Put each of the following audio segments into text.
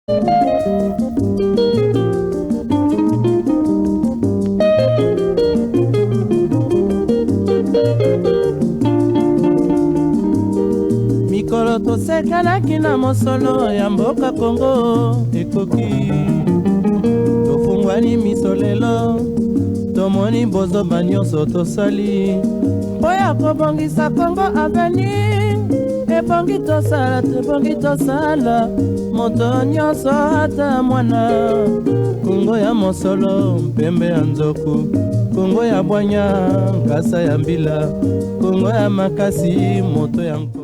Mikolo tosekanaki na mosolo ya mboka Kongo ekoki tofungwani misolelo tomoni bozoba nyonso tosali oya kobongisa Kongo avenir ebongi tosala moto nyonso ata mwana Kongo ya mosolo mpembe ya nzoku Kongo ya bwanya nkasa ya mbila Kongo ya makasi moto ya nko.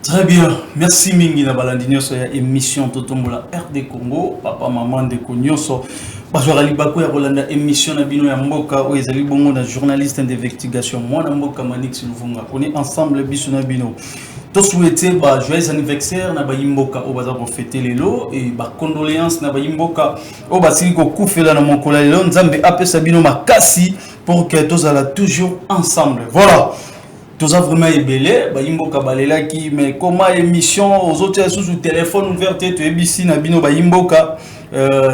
Très bien, merci mingi na balandi nyonso ya émission Totombola RD Congo, papa maman de Konyoso. Bazwara libako ya kolanda émission na bino ya mboka o ezali bongo na journaliste d'investigation moi na mboka Manix Luvunga. On est ensemble biso na bino. To souhaiter ba joyeux anniversaire na ba yimboka o baza ko fêter lelo et ba condoléances na ba yimboka o basili ko kufela na mokola lelo nzambe apesa bino makasi pour que tous ala toujours ensemble. Voilà. Tous a vraiment ébélé, ba yimboka balelaki mais comment émission aux autres sous téléphone ouvert to ebisi na bino ba yimboka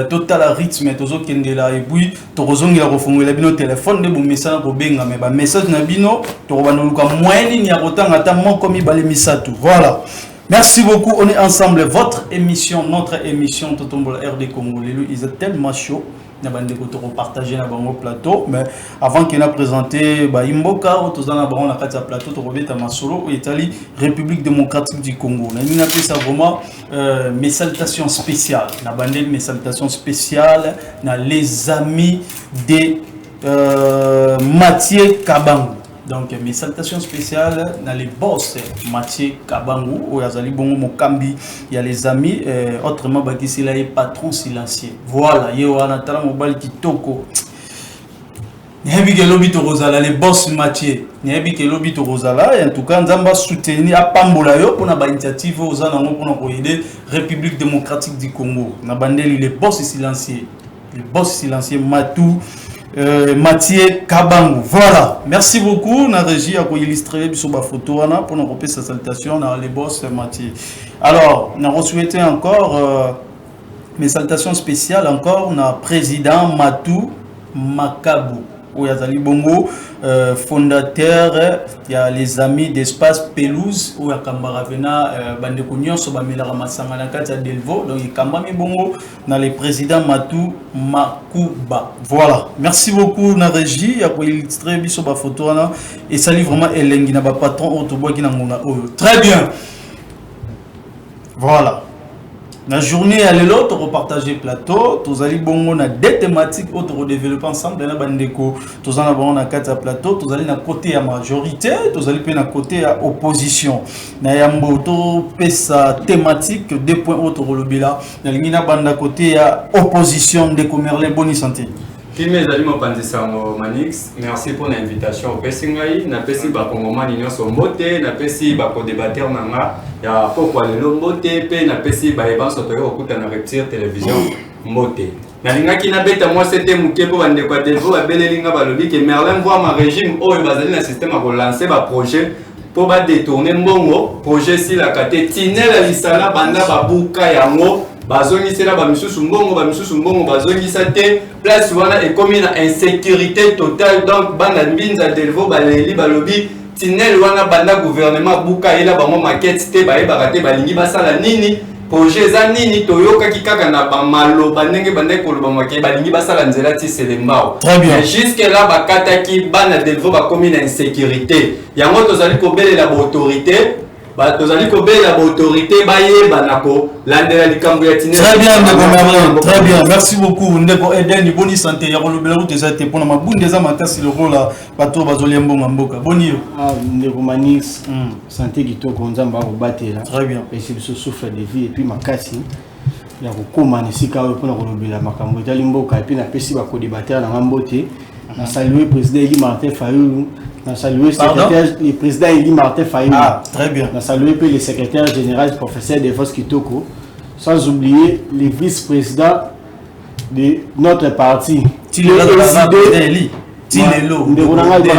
total rythme tozo kendela et puis to kozongela ko fongola bino téléphone de bo message ko benga mais ba message na bino to banoluka moyen ni ya kotanga ta moko mi bale misatu. Voilà. Merci beaucoup, on est ensemble. Votre émission, notre émission Totombola RD Congo, ils sont tellement chaud. Nous avons partagé dans le plateau, mais avant qu'il ait présenté Imboka, nous avons un plateau de Masolo, Italie, République démocratique du Congo. Nous avons fait vraiment mes salutations spéciales. Nous avons mes salutations spéciales dans les amis de Mathieu Kabangu. Donc mes salutations spéciales dans les boss Mathieu Kabangu ou Yazali Bongo Mokambi, il y a les amis autrement Bakisi là est patron silencieux. Voilà, yo anatala mobile kitoko. Nebi ke lobi to Rosala les boss Mathieu. Nebi ke lobi to Rosala en tout cas nzamba soutenir apambola yo pour na ba initiative ozana ngo pour na aider République démocratique du Congo. Na bandeli les boss silencieux. Les boss silencieux Matou Mathieu Kabangu. Voilà, merci beaucoup. Na régie a illustré sur ma photo pour nous repérer sa salutation dans les boss Mathieu. Alors, on a souhaité encore mes salutations spéciales encore na président Matou Makabu. Oyazali Bongo, fondateur, il y a les amis d'Espace Pelouse, où il y a Kambaravena, Bandekunion, Sobamelara Masangana Katia Delvo, donc il y a Kambami Bongo, dans les présidents Matou Makuba. Voilà, merci beaucoup, na régie, il y a pour illustrer ma photo, et salut vraiment Elengi, na patron, Otoboa qui n'a très bien. Voilà. La journée à l'autre, on partage le plateau. Tous allez bon, on a des thématiques autres on développe ensemble. Dans la bandeko, tous en avons on a quatre plateaux. Tous allez d'un côté à majorité, tous allez d'un côté à opposition. Na yambo to pesa thématique deux points autres au lobila. Dans l'ingina banda côté à opposition de Comerlin bonne santé. Mes amis, mon Manix, merci pour l'invitation au Pessingaï. Na pesi ba kongomani nyonso mote, na pesi ba ko débatteur nanga ya pokwa lelo mote pe na pesi ba ebanso to yo okuta na Reptile télévision mote. Na linga kina beta moi c'était muke po bande kwa Delvo ba belelinga ba lobi ke Merlin voit ma régime oyo bazali na système a lancer ba projet pour ba détourner mbongo projet si la kate tinela lisala banda ba buka yango bazongi sela ba misusu mbongo bazongi te place wana et comme une insécurité totale donc banda mbinza Delvo baleli balobi tinel wana banda gouvernement buka ela ba mo maquette te ba te balingi basala nini projet za nini toyoka kikaka na ba maloba ndenge banda koloba maquette balingi basala nzela ti selembao mais jusque là bakata ki banda Delvo ba comme une insécurité yango tozali ko belela ba autorité. Très bien, très bien, merci beaucoup. Ndeko Eden, bonne santé. Ya kolobela ko déjà te pona mabundeza makasi le rôle bato bazoli mbonga mboka. Boni yo. Ah, ndeko Manix, santé kitoko nzamba ko batela. Très bien. Et c'est ce souffle de vie et puis makasi. Ya ko koma nisika o pona kolobela makambo etali mboka et puis na pesi ba ko débattre na mbote. Na saluer président Eli Martin Fayulu. On a salué le président Eli Martin Fayulu. Ah, très bien. On a salué le secrétaire général professeur Devos Kitoko. Sans oublier les vice-présidents de notre parti. Tilelo. Très bien,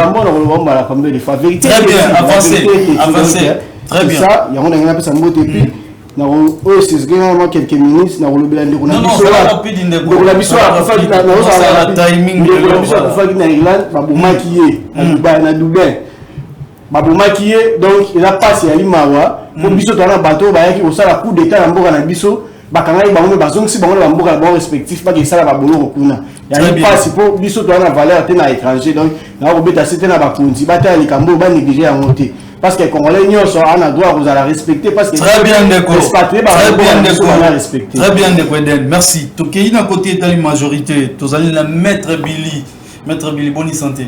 avancez. Très bien. Ça, il y a un peu de oyo sesgenga quelques minutes na kolobela ndeko na biso ndeko na biso akufaki na Irlande babomaki ye na Dubain babomaki ye donc eza pasi ya limawa po biso toza na bato bayaki kosala coup d'état na mboka na biso bakangaki bango bazongisi bango na bamboka na bango respectif bakesala baboloko kuna yangi pasi po biso toza na valeur te na étranger donc nakobeta se te na bakonzi batala likambo banéglige yango te parce que Congolais nyonso on a droit à la respecter parce que très bien d'accord très bien d'accord merci tokei na côté de la majorité tozali la maître Billy bonne santé.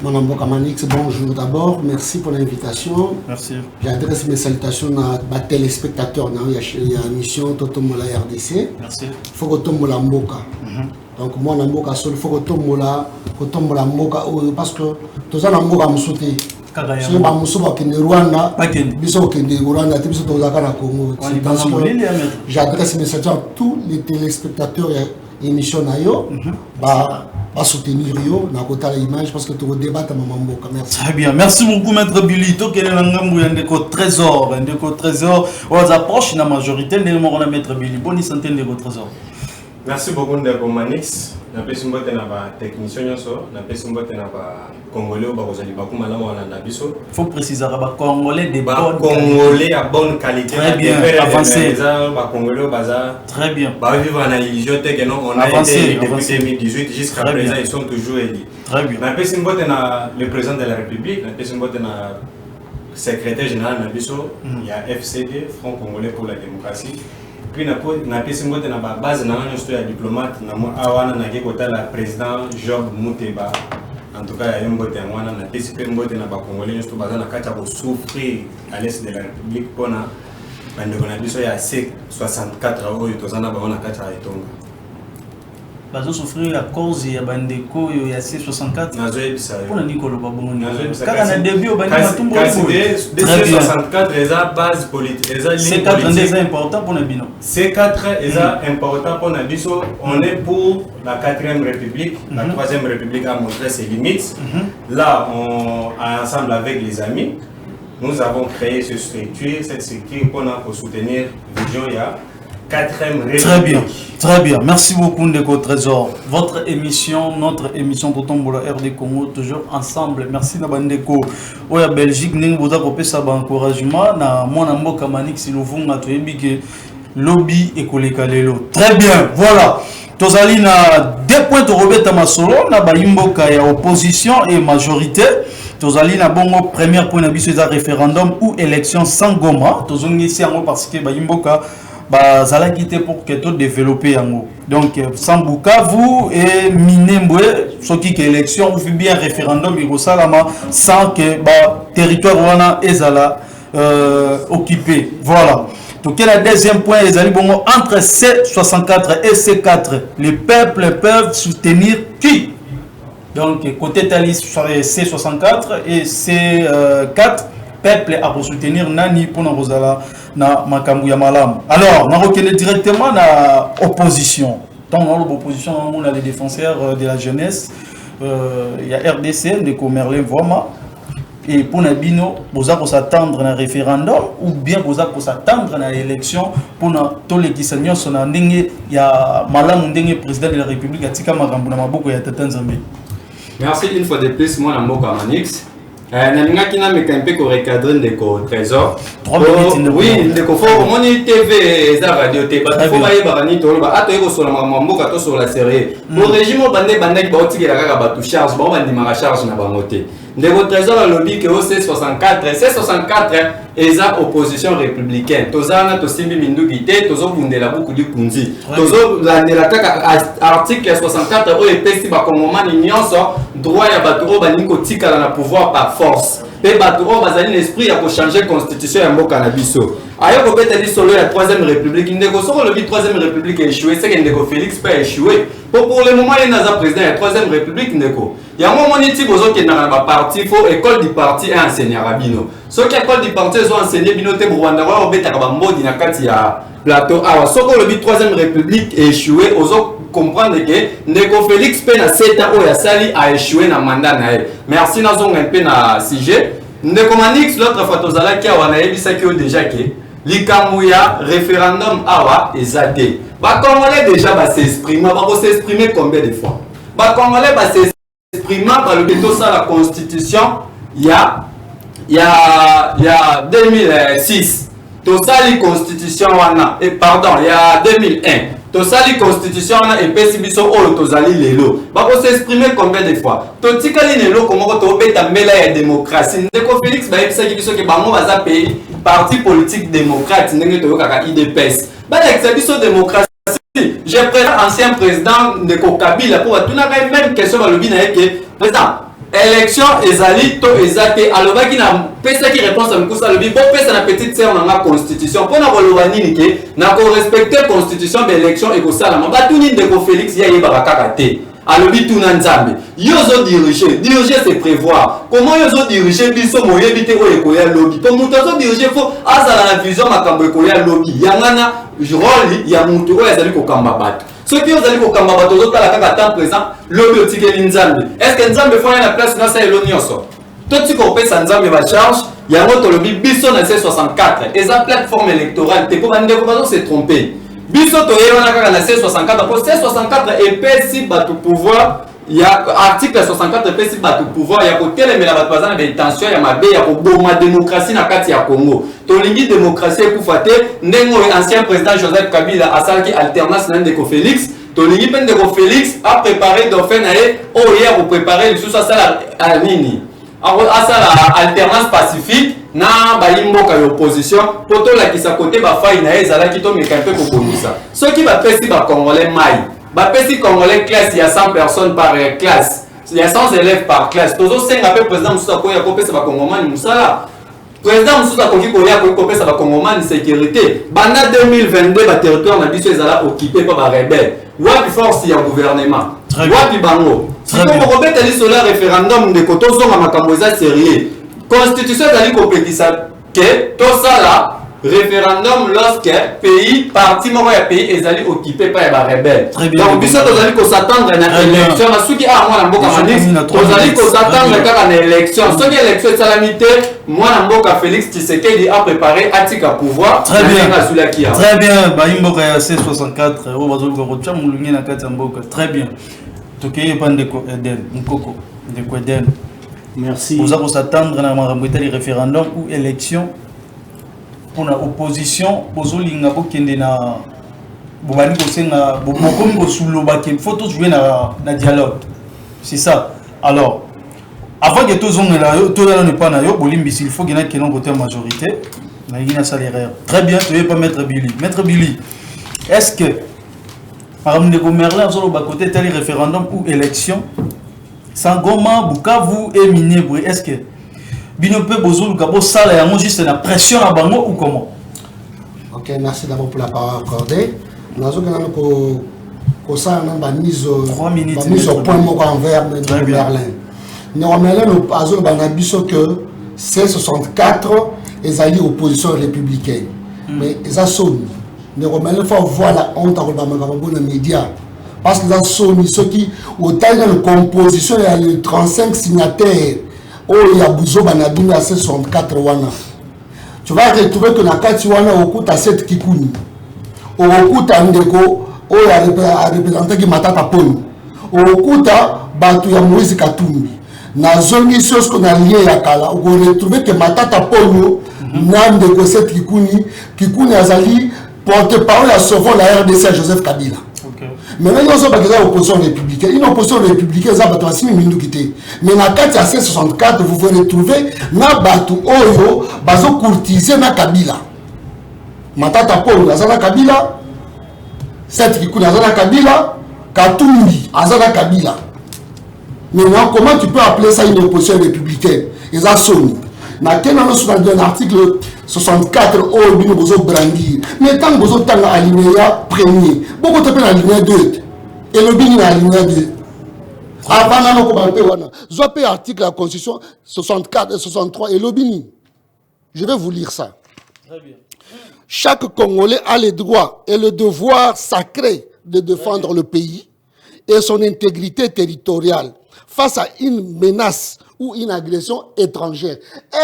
Mon nom est Manix, bonjour d'abord, merci pour l'invitation. Merci. J'adresse mes salutations à mes téléspectateurs dans la mission Totomola RDC. Merci. Il faut que Totomola Mboka. Donc moi, il faut que Totomola Mboka parce que tous les Mboka me sautent. Si je suis Rwanda, je suis Rwanda, je suis Congo. J'adresse mes salutations à tous les téléspectateurs et l'émission Nayo. Pas soutenir Rio, na kota l'image parce que tu débat à maman Mboka. Merci. Très bien, merci beaucoup maître Billy. To quel est l'angamou yandeko trésor, on approche la majorité de mon maître Billy. Bonne santé de votre trésor. Merci beaucoup de Manix. Na pesi mbote na ba technicien nyonso, na pesi mbote na ba congolais ba kozali ba kuma lawa na biso. Faut préciser ba congolais de bonne congolais à bonne qualité. Très bien, avancé. Ba congolais baza. Très bien. Ba vivre en illusion te que non on a été depuis 2018 jusqu'à présent ils sont toujours élus. Très bien. Na pesi mbote na le président de la République, na pesi mbote na secrétaire général na biso, il y a FCD, Front Congolais pour la démocratie. Puis na pesi mbote na ba base na nyo ya diplomate na mo awana na ke kota la président Job Muteba. En tout cas, il y a un mbote wana na pesi pe mbote na ba congolais nyo baza na kata ko souffrir à l'est de la République pona bandeko na biso ya C64 oyo tozana ba wana kata ya Etonga. Bazo souffrir à cause ya bandeko yo ya C64. Nazo ebisa yo. Pona nikolo babongoni. Kaka na début au bandeko matumbo. De C64 eza base politique, eza ligne politique. C'est important pour Nabino. C4 est important pour Nabiso. On est pour la 4e République. La 3e République a montré ses limites. Là, ensemble avec les amis, nous avons créé cette structure pour soutenir Vision ya 4e République. Très bien. Merci beaucoup Ndeko Trésor. Votre émission, notre émission Totombola RD Congo, toujours ensemble. Merci Nabandeko. Oya Belgique, nous vous avons encouragement. Na mon mboka Manix Silovunga toyebike lobby ekoleka lelo. Très bien. Voilà. Tozali na 2 points de Robert Masolo na ba mboka ya opposition et majorité. Tozali na bongo premier point na biso référendum ou élection sans goma. Tozongi ici parce que ba mboka zala quitté pour que tout développer yango. Donc sans Bukavu et Minembwe ce qui est élection ou bien référendum il salama sans que territoire wana ezala occupé. Voilà. Donc la deuxième point les ali bongo entre C64 et C4 les peuples peuvent soutenir qui? Donc côté Tali C64 et C4 peuple à soutenir nani pour na rozala na makambu ya malam. Alors na reconnaît directement na opposition. Donc l'opposition on a les défenseurs de la jeunesse il y a RDC de Merlin Voma et pour Nabino boza pour s'attendre na référendum ou bien boza pour s'attendre na élection pour na tole kisanyo sona ndenge ya malam ndenge président de la République atika makambu na maboko ya Tata Nzambe. Merci une fois de plus moi na mboka Manix. Nalinga kina mekampe ko recadrer ndeko trésor. 3 minutes oui, ndeko fo moni TV za radio te ba fo ba yeba ni to ba ato yeko sola mamboka to sola série. Mo régime bande bande ba otikela kaka ba tu charge ba bandi ma charge na bango te. Ndeko trésor a lobby que au C64 eza opposition républicaine. Tozana to simbi minduki te tozo bundela buku di kunzi. Tozo la kaka article 64 o epesi ba kongomani nyonso droit ya bato o baningo tikala na pouvoir par force. Pe bato o bazali l'esprit ya ko changer constitution ya mboka na biso. Ayo ko beteli solo ya 3e république ndeko soko le 3e république échoué c'est que ndeko Félix pas échoué. Pour le moment il n'a président ya 3e république ndeko. Ya mo moniti bozo ke na ba parti fo école du parti et enseigner rabino. Ce qui école du parti ont enseigné bino te Rwanda wa obeta ba mbodi na kati ya plateau. Awa soko le 3e république échoué ozo comprendre que ndeko Félix pe na 7 ans ya sali a échoué na mandat na e. Merci na zonga pe na sujet. Ndeko Manix l'autre fois tozala ki awa na yebisa ki o déjà que Likamouya, référendum awa et zate. Bah Congolais déjà va s'exprimer, va s'exprimer combien de fois? Bah Congolais va s'exprimer par le béton ça la constitution, il y a 2006. Tout ça la constitution wana et pardon, il y a 2001. Tout ça la constitution wana et pesibiso o tozali lelo. Bah s'exprimer combien de fois? To tikali lelo comment to beta mela ya démocratie. Ndeko Félix ba yebisa biso ke bango baza pays parti politique démocrate ndenge to kaka IDPS. Ba l'exhibition démocratie. Je présente ancien président de Kabila pour tout la même question dans le bin avec président. Élection ezali to ezate aloba ki na pesa ki réponse à mkusa lobi bo pesa na petite sœur na constitution pour na koloba nini ke na ko respecter constitution de élection et ko sala ba tout nini Ndeko Félix ya yeba bakaka te alobi tout na nzambe yozo diriger c'est prévoir comment yozo diriger biso moyebi te o ekoya lobby pour muto zo diriger faut azala na vision makambo ekoya lobby yangana rôle ya muto o ezali ko kamba bato. Ceux qui ont dit qu'au Kambaba, tous les temps présent, l'objet de Nzambe. Est-ce que Nzambe fait la place dans cette l'onioso? Tout ce qu'on fait, ça Nzambe va charge. Il y a un autre lobby, Bisson en C64. Et sa plateforme électorale, t'es pour se tromper. Bisson, tu es en C64. Pour C64, épais si tu pouvoir. Il y a article 64 épais si tu pouvoir. Il y a côté les mélages de tension, il y a ma il y a pour ma démocratie dans le Congo. Tolingi démocratie pour fêter. Nengo ancien président Joseph Kabila a salé alternance dans Ndeko Félix. Tolingi pen Ndeko Félix a préparé d'offrir naé au hier pour préparer le sous ça à nini. À ça alternance pacifique na balimbo ka opposition poto la qui sa côté ba faille naé zala qui to mekampe ko bonisa. Ceux qui va pesi ba congolais mai. Ba pesi congolais classe il y a 100 personnes par classe. Il y a 100 élèves par classe. Tozo 5 appel président Moussa Koya ko pesa ba congomais Moussa. Président Moussa Koki Koya ko pesa ba congomais sécurité. Banda 2022 ba territoire na biso ezala occupé par ba rebelle. Wapi force ya gouvernement. Wapi bango. Si on robeta li sur le référendum de koto zonga makambo eza sérieux. Constitution ezali kopekisa que tout ça là référendum lorsque pays parti moko ya pays ezali occupé par ba rebelle. Donc biso tozali ko s'attendre na élection na suki a mwana mboka manix tozali ko s'attendre kaka na élection. Soki élection salamité mwana mboka Félix Tshisekedi a préparé atika pouvoir. Très bien. Très bien. Ba mboka ya C64 o bazoli ko rotcha mulungi na kati mboka. Très bien. Tokeye pande ko Eden Mkoko de Eden. Merci. Vous allez s'attendre à un référendum ou élection pour l'opposition. Vous allez faut tous jouer dans le dialogue. C'est ça. Alors, avant que tous ne pas là, il faut qu'il y ait une majorité. Très bien, tu ne veux pas mettre Billy. Mettre Billy, est-ce que par exemple, de côté tel référendum ou élection, Sangoma, Bukavu et Minébou, est-ce que Binope Bozou, Gabo Sala, il y a juste la pression à Bango ou comment? Ok, merci d'abord pour la parole accordée. Nous avons mise au point envers Merlin. Merlin, nous avons que C64 est allié opposition républicaine. Mais ça sonne. Nous avons faut voir la honte dans les médias. Parce que dans ceux qui, au taille de la composition, il y a les 35 signataires. Oh, il y a Bouzo Banabine à 64 wana. Tu vas retrouver que dans 4 wana, au coup, tu as 7 Kikouni. Au coup, tu as Ndeko, oh, il y a représenté qui Matata Poni. Au coup, tu as Batu ya Moïse Katumbi. Dans zone chose qu'on a lié à Kala, on va retrouver que Matata Poni, n'a Ndeko 7 Kikouni, Kikouni Azali, porte-parole à sauvant la RDC à Joseph Kabila. Maintenant, nous avons une opposition républicaine. Une opposition républicaine, ça va être mais dans le cas de 64, vous pouvez retrouver Nabatu Oyo, Bazo courtiser na Kabila. Matata Paul, Azana Kabila, Seth Kikou, Azana Kabila, Katumbi, Azana Kabila. Maintenant, comment tu peux appeler ça une opposition républicaine? Ils ont sonné. Dans un article 64, oh, nous avons brandir. Mais tant que vous avez alinéa premier, beaucoup de gens alinéa 2. Et le bin alinéa 2. Avant, nous avons article de la Constitution 64 et 63 et le bin. Je vais vous lire ça. Très bien. Chaque Congolais a le droit et le devoir sacré de défendre le pays et son intégrité territoriale face à une menace ou une agression étrangère.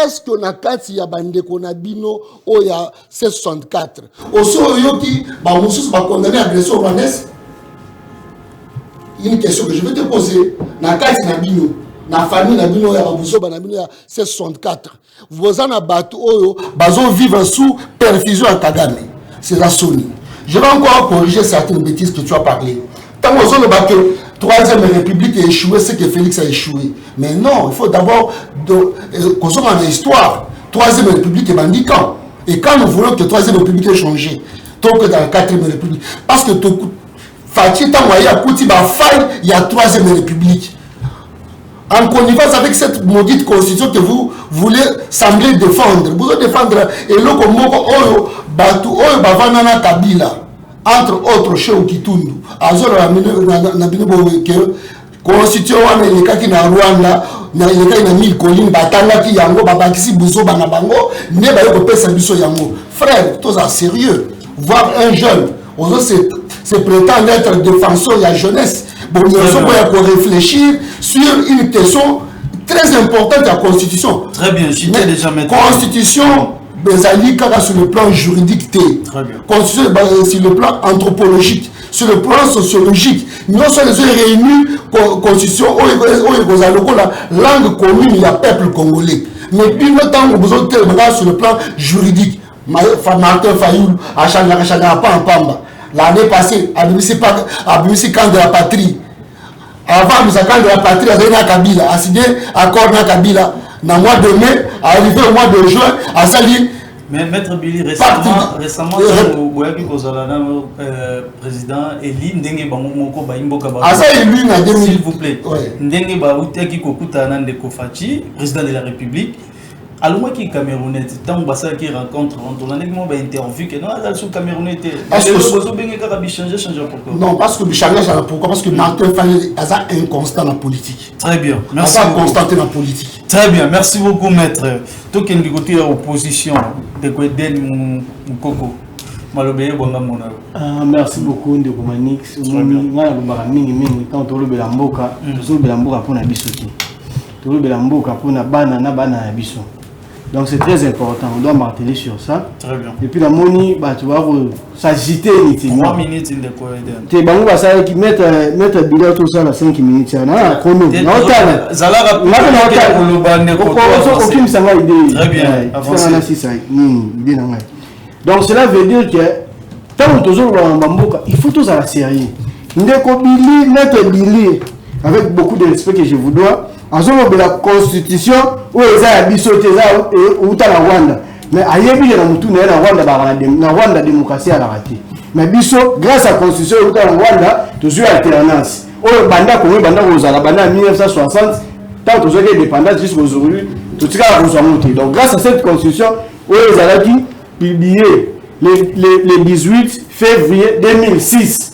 Est-ce que na kati ya bande konabino o ya 64 aussi yoki ba mususu ba condamné agression rwandaise? Une question que je vais te poser. Na kati na bino, na famille na bino ya babuso ba na bino ya 64. Vous en abattu oyo bazo vivre sous perfusion à Kagame. C'est la Sony. Je vais encore corriger certaines bêtises que tu as parlé. Tant que le bateau, 3e République a échoué, c'est que Félix a échoué. Mais non, il faut d'abord consommer l'histoire. 3e République est bandicant. Et quand nous voulons que 3e République ait changé, donc dans la 4e République, parce que Fatih Tamwaya Kouti va faille, il y a 3e République. En connivence avec cette maudite constitution que vous voulez sembler défendre. Vous voulez défendre et le Komoko Oyo, Batu Oyo, Bavanana Kabila. Entre autres, chez Okitundu. Azor Nabino constitution qui na Rwanda, na mille collines, Batanga qui yango, Babakisi Bouzo Banabango, ne ba yo pesa biso yango. Frère, tout ça sérieux. Voir un jeune, on se prétend être défenseur de la jeunesse. Bon, nous allons réfléchir sur une question très importante de la Constitution. Très bien, je t'ai déjà mis. Constitution, sur le plan juridique, Constitution sur le plan anthropologique, sur le plan sociologique. Nous sommes réunis, Constitution, la langue commune, il y a peuple congolais. Mais puis, le temps, nous avons sur le plan juridique. Martin Fayoul a changé pas en Pamba. L'année passée, à Bimisi camp de la patrie. Avant le camp de la patrie, à Kabila, a signé accord na Kabila. Dans le mois de mai, arrivé au mois de juin, à Saline. Mais Maître Billy, récemment, président Eli Ndenge Bamoko Baimboka s'il vous plaît. Ndenge Baouteki Kokuta Nandeko Fachi, président de la République. Alors qui Camerounais, tant que qui rencontre, on a interview que non, sur Camerounais, non, parce que pourquoi? Parce que Martin Fayoul a un constant en politique. Très bien, merci. Constant en politique. Très bien, merci beaucoup, maître. Toi qui es du côté de l'opposition, de Kweden Mukoko. Merci beaucoup, Ndeko Manix. Quand tu as la mboka, tu as la pour la bisoki. Tu as la mboka pour la banana biso. Donc c'est très important, on doit marteler sur ça. Très bien. Et puis la moni, tu vas s'agiter. 3 minutes de quoi. Tu vas mettre bilan tout ça à 5 minutes. Très bien. Donc cela veut dire que tant que il faut tous à la série. Mettre Billy avec beaucoup de respect que je vous dois. En ce moment, la constitution, où ils ont bisoté, où tu as la Rwanda. Mais ailleurs, il y a la Rwanda démocratie à la raté. Mais biso, grâce à la constitution, où tu as la Rwanda, tu as alternance. Où le Banda, comme le Banda, vous avez la Banda en 1960, tant que tu as indépendance jusqu'à aujourd'hui, tu as la monté. Donc, grâce à cette constitution, où ils ont publié le 18 février 2006,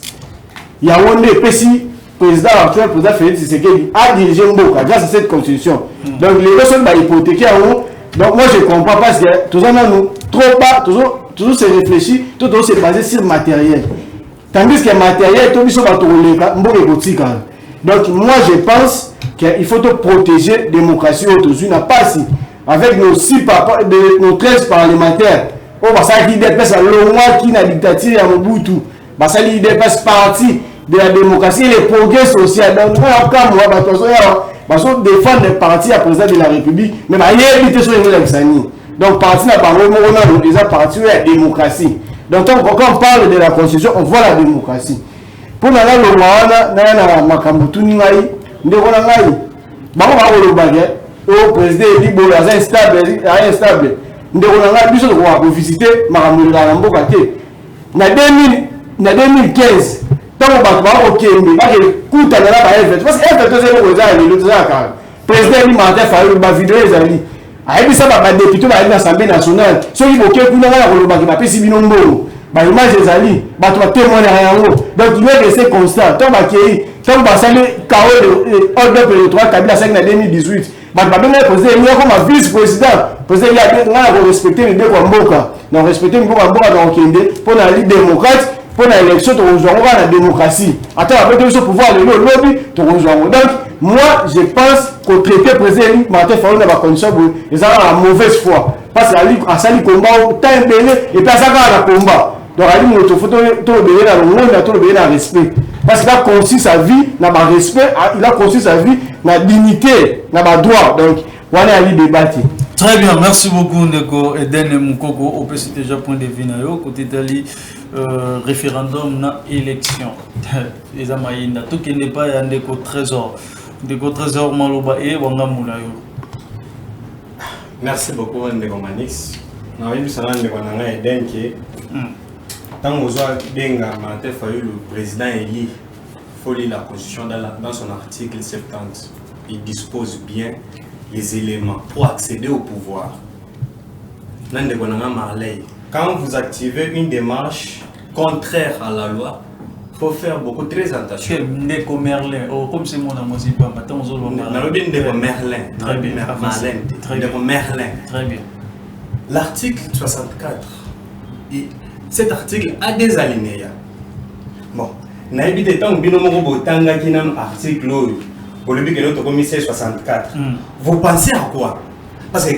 il y a un PSI. Président actuel, président Félix Tshisekedi a dirigé Mboka grâce à cette constitution. Donc les personnes sont hypothéquées à vous. Donc moi je ne comprends pas parce que tout ça nous trop pas, toujours se réfléchir, tout se basé sur le matériel. Tandis que le matériel, tout le monde donc moi je pense qu'il faut protéger la démocratie aujourd'hui. N'a pas si avec nos 13 parlementaires, on va s'arrêter de passer le mois qui n'a dictature à Mobutu, va s'arrêter de passer partie de la démocratie et les progrès sociaux. Donc, on va défendre les partis à président de la République, mais il y a évité sur les élections. Donc, parti n'a pas déjà parti de la démocratie. Donc, quand on parle de la constitution, on voit la démocratie. Pour nous, le président dit que c'est instable. Nous avons visité en 2015. Tant que ok, mais écoute, parce que président Martin Fayoul va vidéo les amis. Avec ça, va député à l'Assemblée nationale. Ceux qui vont si binombo, image des alliés, va témoigner rien. Donc il va rester constant. Tant que va saluer KO de ordre de 3 Kabila 5 en 2018. Va même président comme vice-président. Président il a respecté les deux Mboka. Donc respecter Mboka pour la Ligue démocrate. Pour l'élection, tu rejoins la démocratie. Attends, après tout ce pouvoir, le lobby, tu rejoins. Donc, moi je pense qu'on traiter président Martin Fayulu dans la condition ils ont la mauvaise foi parce que à ça il combat tant belé et puis à ça la combat donc ali moto faut tout belé dans le monde tout belé dans respect parce qu'il a conçu sa vie dans le respect il a conçu sa vie dans la dignité dans le droit donc voilà ali débattre. Très bien, merci beaucoup Ndeko Eden Moukoko. On peut citer déjà point de vue nayo côté d'ali référendum na élection. Les amaïna tout qui n'est pas un Ndeko trésor. Ndeko trésor maloba et wanga mulayo. Merci beaucoup Ndeko Manix. Na oui ça là Ndeko nanga Eden qui tant aux benga Martin Fayulu le président élu faut lire la constitution dans son article 70. Il dispose bien les éléments pour accéder au pouvoir. Quand vous activez une démarche contraire à la loi, il faut faire beaucoup très attention. Ndeko Merlin, comme c'est mon amour, c'est pas maintenant Merlin. Très bien. L'article 64, cet article a des alinéas. Bon, naïbi de temps binomo botanga qui n'a article pour le but que notre commissaire 64. Vous pensez à quoi? Parce que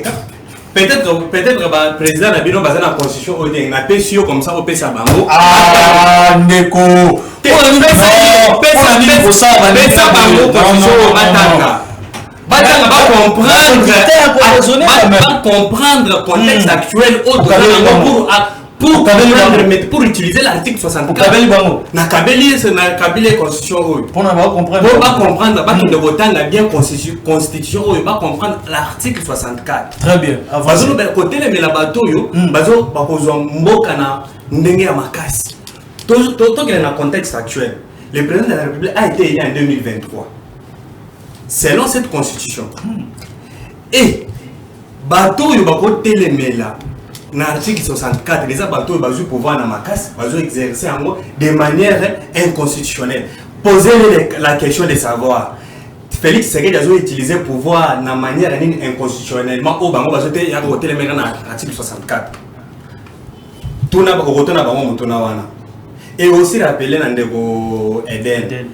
peut-être le président a bien basé la constitution au dernier, n'a pas sûr comme ça au PSA Bango. Ah, Ndeko. Comprendre le contexte actuel pour utiliser l'article 64. Na Kabeli constitution. Pour comprendre, bien constitution, va comprendre l'article 64. Très bien. Côté les bateau bazo mboka na ndenge ya makasi. Tout dans le contexte actuel. Le président de la République a été élu en 2023. Selon cette constitution. Et bateau yo bako telemela. Dans l'article 64, les abattoirs ont pouvoir dans ma casse, ils exercer de manière inconstitutionnelle. Posez la question de savoir. Félix Tshisekedi a utilisé le pouvoir de manière inconstitutionnellement au Bango, il y a l'article 64. Tout n'a pas et aussi rappeler Ndeko Eden.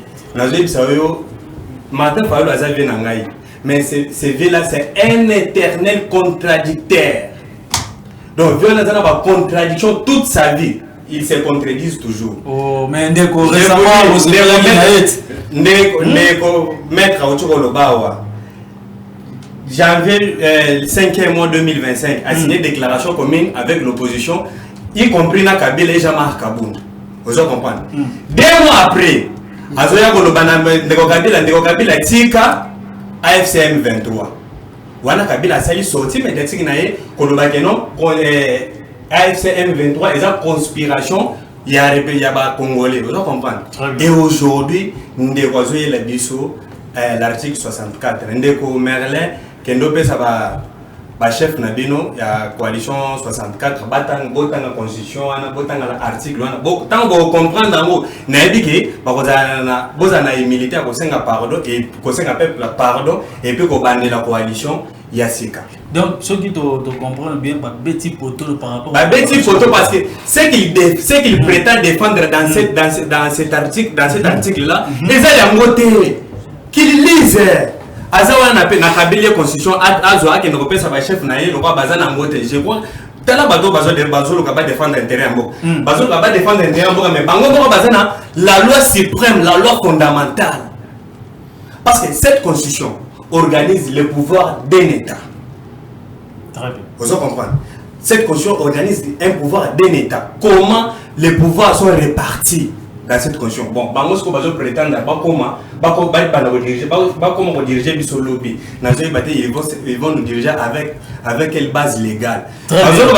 Martin Fayulu a vu Nangaï. Mais ce vie-là, c'est un éternel contradicteur. Donc, violence a une contradiction toute sa vie. Ils se contredisent toujours. Oh, mais Ndeko, récemment, vous Ndeko, maître Aochoko Lobawa, janvier 5e mois 2025, a signé une déclaration commune avec l'opposition, y compris na Kabila et Jean-Marc Kabound. Vous comprenez? 2 mois après, Ndeko Kabila tika AFCM 23. Wana Kabila sali sorti mais dès naé kolobakeno AFCM 23 et la conspiration il y a ba congolais vous comprenez et aujourd'hui ndeko zoye la biso l'article 64 ndeko Merlin kendo pesa ba chef nabino ya coalition 64 botanga constitution wana botanga l'article wana tant vous comprendre ngo naebiki bozana militaire ko senga pardon et ko senga peuple pardon et puis ko bande la coalition Yassika. Donc ceux qui te comprennent bien Betty Poto par rapport à Betty Poto parce que ce qu'il prétend défendre dans cet article là les a moté qu'il lise azawa na Kabila constitution azo a ne repère sa chef na ye le quoi bazana moté je crois tala bazo le ka défendre intérêt ambo bazo ka défendre intérêt ambo mais bango bazana la loi suprême la loi fondamentale parce que cette constitution organise le pouvoir d'un État. Très bien. Vous comprenez? Cette constitution organise un pouvoir d'un État. Comment les pouvoirs sont répartis dans cette constitution? Bon, ce qu'on va prétendre, comment diriger le lobby. Ils vont nous diriger avec quelle base légale. Selon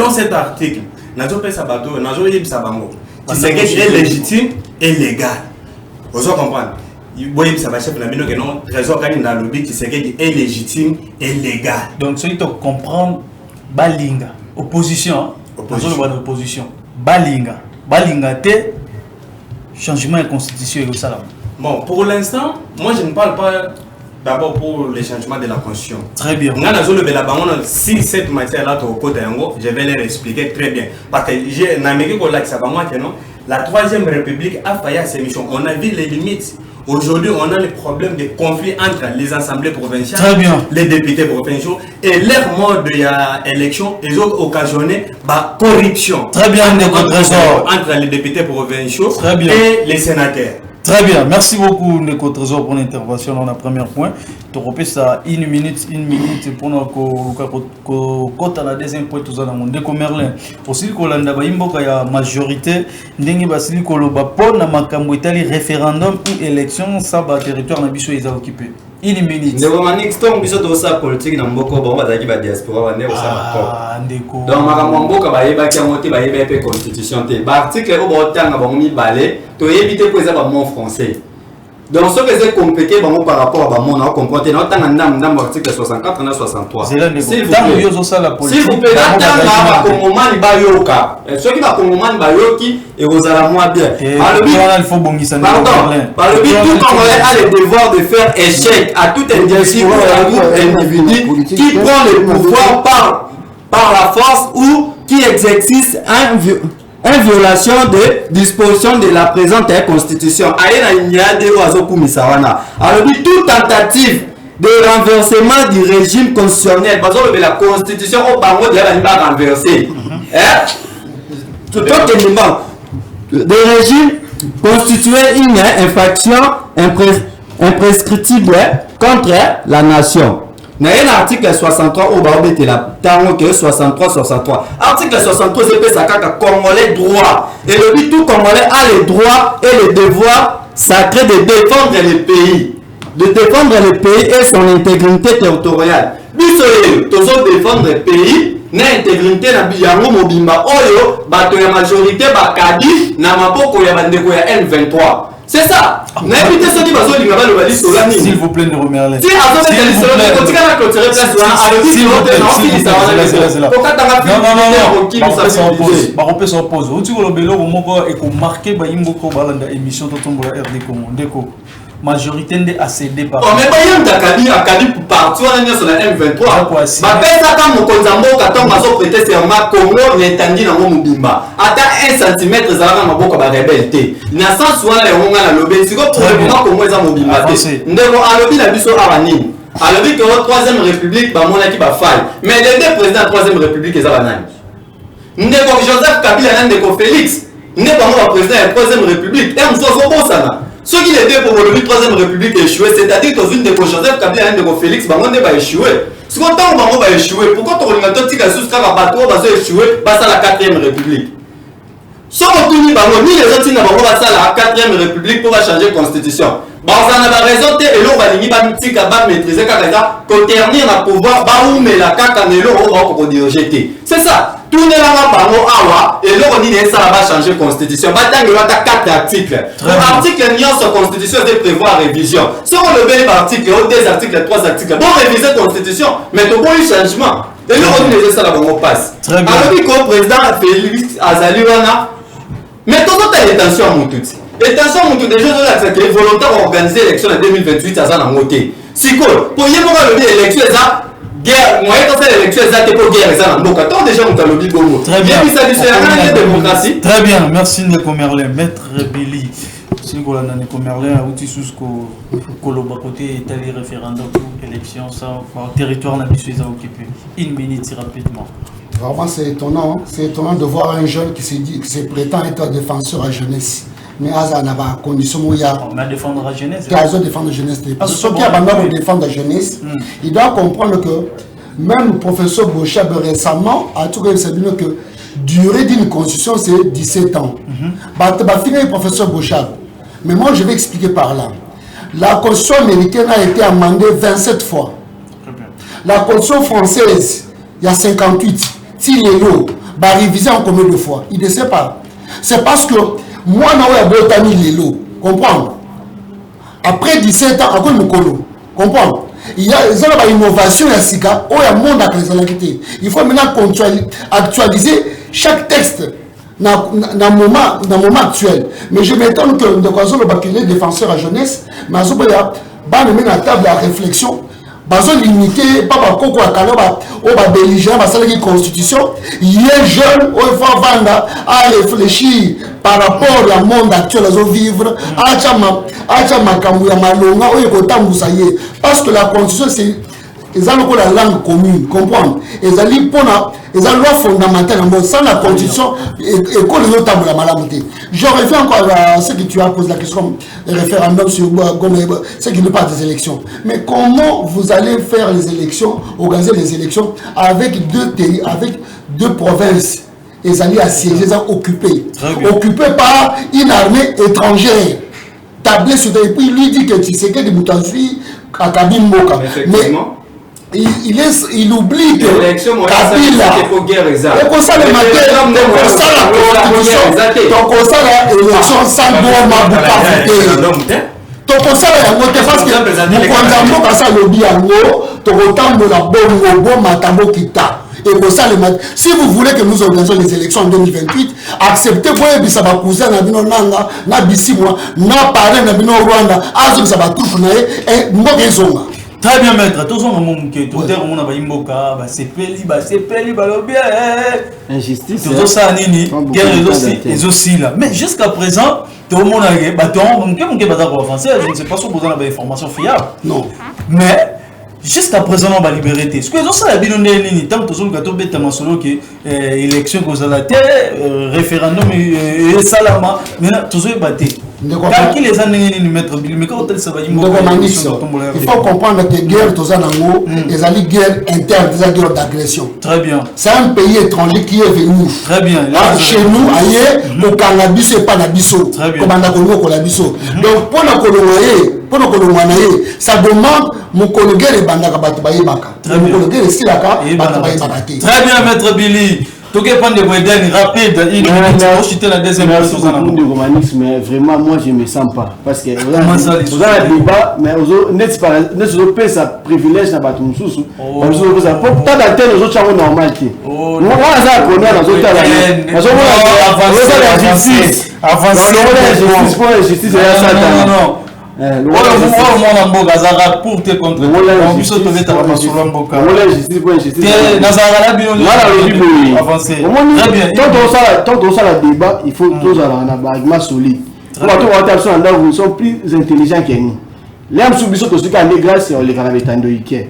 cet article, c'est légitime et légal. Vous comprenez? Oui, ça va chef la mino que non trésor quand dans le lobby qui est légitime et légal. Donc ceux qui comprennent balinga opposition opposition balinga te changement de constitution et au salam. Bon, pour l'instant, moi je ne parle pas d'abord pour les changements de la constitution. Très bien. Si cette matière là je vais leur expliquer très bien parce que j'ai n'amérique pour l'axe à moi que non La Troisième République a failli à ses missions. On a vu les limites. Aujourd'hui, on a les problèmes de conflit entre les assemblées provinciales, les députés provinciaux et leur mode d'élection, ils ont occasionné la corruption. Très bien, entre les députés provinciaux et les sénateurs. Très bien, merci beaucoup Ndeko Trésor pour l'intervention dans le premier point. Tu repères ça une minute pour nous côté la deuxième point tout ça dans le monde. Ndeko Merlin, aussi que l'on a une majorité, n'engi basili que l'on a pour na makambo itali référendum ou élection ça va territoire na biso ils ont occupé. Une minute. Ndeko Manix donc biso to sa politique na mboko bon bazaki ba diaspora ba Ndeko. Donc makambo mboka ba yeba ki amote ba yeba pe constitution te. Ba article o ba tanga ba mi balé to éviter pour ça ba mot français. Donc ce que c'est compliqué par rapport à mon on comprend non tant dans l'article 64 et 63. S'il vous plaît, dans Congomani bayoka. Ceux qui va Congomani bayoki et aux alamois bien. Par le but tout Congolais a le devoir de faire échec à tout individu ou à tout individu qui prend le pouvoir par la force ou qui exerce une violation de disposition de la présente constitution. Alors, toute tentative de renversement du régime constitutionnel, parce que la constitution au Bango va renverser. Tout autre élément de régime constituait une infraction imprescriptible contre la nation. Il y a un article 63 au Baobé de la Tango 63. Article 63, c'est ça Congolais droit. Et le but tout Congolais a le droit et le devoir sacré de défendre le pays. De défendre le pays et son intégrité territoriale. Bisoye, toujours défendre le pays, l'intégrité na biyango mobimba oyo, bato ya majorité bakadi na maboko ya bandeko ya N23. C'est ça. S'il vous plaît, ne remerciez pas. Majorité de ACD par. Mais Akadi pour partir sur la M23. Comme Konzambo Katon prêter serment Congo n'étendit dans mon bimba. Attends 1 cm ça va ma rebelle. Na sens soit les on a lobé si pour le moment Congo est mon bimba. Ndeko alobi la biso avani. Alobi que la troisième république ba mona ki ba faille. Mais les deux présidents de la troisième république ils avani. Ndeko Joseph Kabila ndeko Félix. Ndeko mo président de la troisième république. Et msoso bosana. Ceux qui les deux pour le 3e République échoué, c'est-à-dire que une de Joseph Kabila et de Félix, bah on va échouer. Ce qu'on t'a on va échouer. Pourquoi ton ordinateur tika sous ka bateau va échouer, bah ça la 4e République. Sans retourner bah ni les autres n'a pas ça la 4e République pour changer la constitution. Bah ça n'a pas raison et l'on va limiter ba tika ba maîtriser ka ça ko ternir na pouvoir ba ou mais la kaka ne l'on va ko rejeter. C'est ça. Tout le monde awa et l'on dit ça va changer la constitution. Batang il y a 4 articles. L'article nuance constitution de prévoir révision. Si on le met l'article, 2 articles, 3 articles, bon réviser la constitution, mais tu as eu changement. Et l'on dit ça là on passe. Alors que le président Félix Azaliwana, mais tout ça est attention à mon tout. Attention à mon tout des jeux de la volontaire organiser l'élection en 2028 à ça monté. Si quoi pour y avoir l'élection ça guerre, moi quand c'est l'élection exacte pour guerre ça donc attends déjà on t'a lobby bongo. Très bien. Démocratie. Très bien, merci Ndeko Merlin, maître Billy. Si vous avez Ndeko Merlin a outil sous Koloba côté Italie référendum ou élection ça territoire n'a plus occupé. Une minute rapidement. Vraiment c'est étonnant de voir un jeune qui se prétend être défenseur à jeunesse. Mais à la condition où il y a. On va défendre la jeunesse. Défendre la jeunesse. Parce que ceux qui abandonnent de défendre la jeunesse, ils doivent comprendre que même le professeur Bochab récemment a tout réussi que durée d'une constitution c'est 17 ans. Le professeur Bochab. Mais moi je vais expliquer par là. La constitution américaine a été amendée 27 fois. La constitution française, il y a 58. Si les lots, réviser en combien de fois? Il ne sait pas. C'est parce que moi, je n'ai pas les lots. Comprendre? Après 17 ans, après le colo. Comprendre? Il y a une innovation à Sika. Il y a un monde à il faut maintenant actualiser chaque texte dans le moment actuel. Mais je m'étonne que nous avons le défenseur à jeunesse, mais il y a une table à réflexion. bazo limité papa koko akana ba belligérant ba sala ki constitution il est jeune il faut vendre à réfléchir par rapport au monde actuel à vivre acha makambu ya malonga oyo kotambusa ye parce que la constitution c'est ils ont la langue commune, comprendre. Ils ont loi fondamentale, sans la constitution, et qu'on les autres la malamité. Je reviens encore à ce que tu as posé la question, le référendum sur ce qui n'est pas des élections. Mais comment vous allez faire les élections, organiser les élections avec deux provinces? Ils allaient assiéger, ils ont occupé par une armée étrangère. Tablé sur des pays, lui dit que tu sais que des Moutansoui, à Kabim Moka. Mais il oublie que Kabila et pour ça le matin pour ça la constitution donc ça la élection sans droit voter donc ça la voter parce que nous condamnons à ça le biango to kotambola bongo matambo kita et pour ça le matin si vous voulez que nous organisions les élections en 2028 acceptez voyez bisa ba cousin na bino nanga na bisimwa na parent na bino Rwanda azo bisa ba troupe na et mboka ezonga. Très bien, maître. Tous on a mon qui tout est on a ba imboka, ba sepeli, ba lobby. Injustice. Tout ça nini, guerre les aussi là. Mais jusqu'à présent, tout le monde a ba ton, on ba d'accord français, je ne sais pas si vous avez des informations fiables. Non. Mais jusqu'à présent on va libérer. Ce que ça la bino nini, tant que tout le gato beta masolo que élection cause la terre, référendum et salama, mais toujours batté. Quand les années mettre mais quand ça va il faut comprendre que guerre tous anango les alliés guerre interne des guerres d'agression. Très bien. C'est un pays étranger qui est venu. Très bien. Là, chez nous ailleurs le cannabis et pas nabiso. Comme on a connu au nabiso. Donc pour nos coloniser, ça demande mon collègue les bandaka batubaye baka. Mon collègue les silaka batubaye bakati. Très bien maître Billy. Tout dépend de Boyden rapide, il faut chuter la deuxième personne. De romanisme, mais vraiment, moi, je ne me sens pas. Parce que vous avez un débat, mais vous avez sa privilège dans le Batumsous. Vous avez un tant d'antenne aux autres champs normal. Moi, je connais dans autres justice. Avancez. La justice, non. Pour te contre tant ça la débat il faut tous avoir un argument solide. Ils sont plus intelligents que nous. Les hommes subissent que ce qui est grâce on les canadiens tandoïque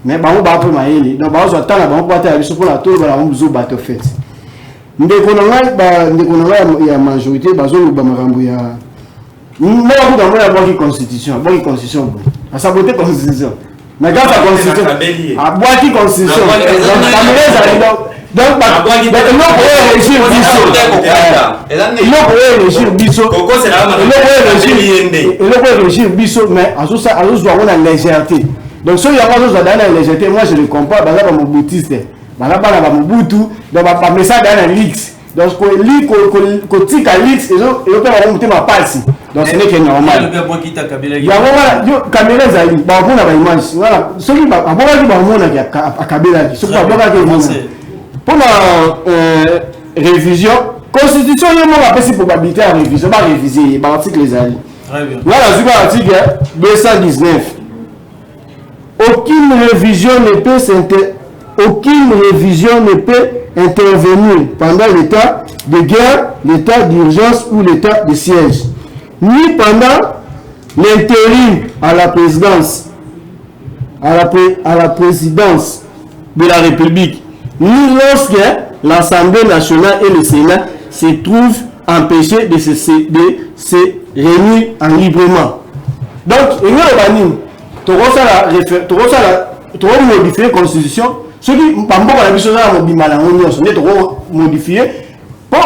mais bah on va pas mailler donc bah on attend là on va pas aller pour la tour bah on besoin bateau fait ndeko ya majorité bazo ba makambo ya moi vous dans la constitution à saboter constitution mais quand la constitution à boire qui constitution donc mais à ça on a légèreté donc ceux qui ont la légèreté moi je le comprends par exemple mon boutiste bana ba mobutu donc ba message dans la lix donc ko tika lix et on peut monter ma passe donc ce n'est que normal il y a yo caméra zali ba bona ba image voilà ceux qui ba bona ki ba mona ka kabela ceux qui ba bona ki pour la révision constitution yo mo ba pesi probabilité à révision ba réviser ba article les ali très bien voilà sur l'article 219 aucune révision ne peut intervenir pendant l'état de guerre, l'état d'urgence ou l'état de siège, ni pendant l'intérim à la présidence, à la présidence de la République, ni lorsque l'Assemblée nationale et le Sénat se trouvent empêchés de se réunir en librement. Donc, il y a modifier la Constitution. Ceux qui ne pas modifier. Bon,